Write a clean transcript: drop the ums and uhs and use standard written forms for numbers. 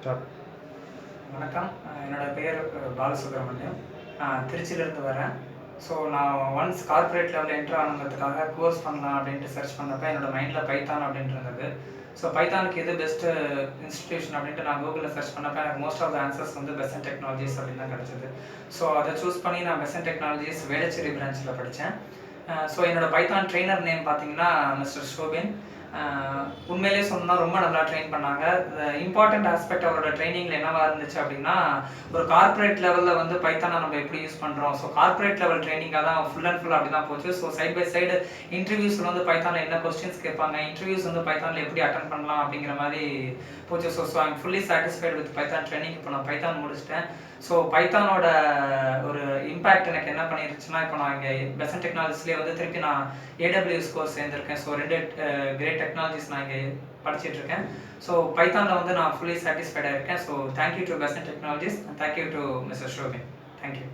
Start. வணக்கம். என்னோட பேர் பாலசுப்ரமணியம். நான் திருச்சியிலேருந்து வரேன். ஸோ நான் ஒன்ஸ் கார்ப்பரேட் லெவலில் என்ட்ரு ஆகணுங்கிறதுக்காக கோர்ஸ் பண்ணலாம் அப்படின்ட்டு சர்ச் பண்ணப்போ என்னோட மைண்டில் பைத்தான் அப்படின்ட்டு இருந்தது. ஸோ பைத்தானுக்கு எது பெஸ்ட்டு இன்ஸ்டிடியூஷன் அப்படின்ட்டு நான் கூகுளில் சர்ச் பண்ணப்போ எனக்கு மோஸ்ட் ஆஃப் த ஆன்சர்ஸ் வந்து பெசன்ட் டெக்னாலஜிஸ் அப்படின்னு தான் கிடச்சிது. ஸோ அதை சூஸ் பண்ணி நான் பெசன்ட் டெக்னாலஜிஸ் வேளச்சேரி பிரான்ச்சில் படித்தேன். ஸோ என்னோட பைத்தான் ட்ரெயினர் நேம் பார்த்தீங்கன்னா மிஸ்டர் ஷோபின். உண்மையிலே சொன்னால் ரொம்ப நல்லா ட்ரெயின் பண்ணாங்க. இம்பார்ட்டண்ட் ஆஸ்பெக்ட் அவரோட ட்ரைனிங்கில் என்னவா இருந்துச்சு அப்படின்னா, ஒரு கார்ப்பரேட் லெவலில் வந்து பைத்தானை நம்ம எப்படி யூஸ் பண்ணுறோம். ஸோ கார்ப்பரேட் லெவல் ட்ரைனிங்காக தான் ஃபுல் அண்ட் ஃபுல் அப்படி தான் போச்சு. ஸோ சைட் பை சைடு இன்டர்வியூஸில் வந்து பைத்தானில் என்ன கொஸ்டின்ஸ் கேட்பாங்க, இன்டர்வியூஸ் வந்து பைத்தானில் எப்படி அட்டன் பண்ணலாம் அப்படிங்கிற மாதிரி போச்சு. So I'm fully satisfied with Python training. இப்போ நான் பைத்தான் முடிச்சிட்டேன். ஸோ பைத்தானோட ஒரு இம்பேக்ட் எனக்கு என்ன பண்ணிருச்சுன்னா, இப்போ நான் இங்கே பெசன்ட் டெக்னாலஜிஸ்லேயே வந்து திருப்பி நான் AWS கோர்ஸ் சேர்ந்துருக்கேன். ஸோ 2 கிரேட் டெக்னாலஜிஸ் நான் இங்கே படிச்சுட்டு இருக்கேன். ஸோ பைத்தானில் வந்து நான் ஃபுல்லி சாட்டிஸ்ஃபைடாக இருக்கேன். So thank you to Besant technologies and thank you to mister Soubin. Thank you.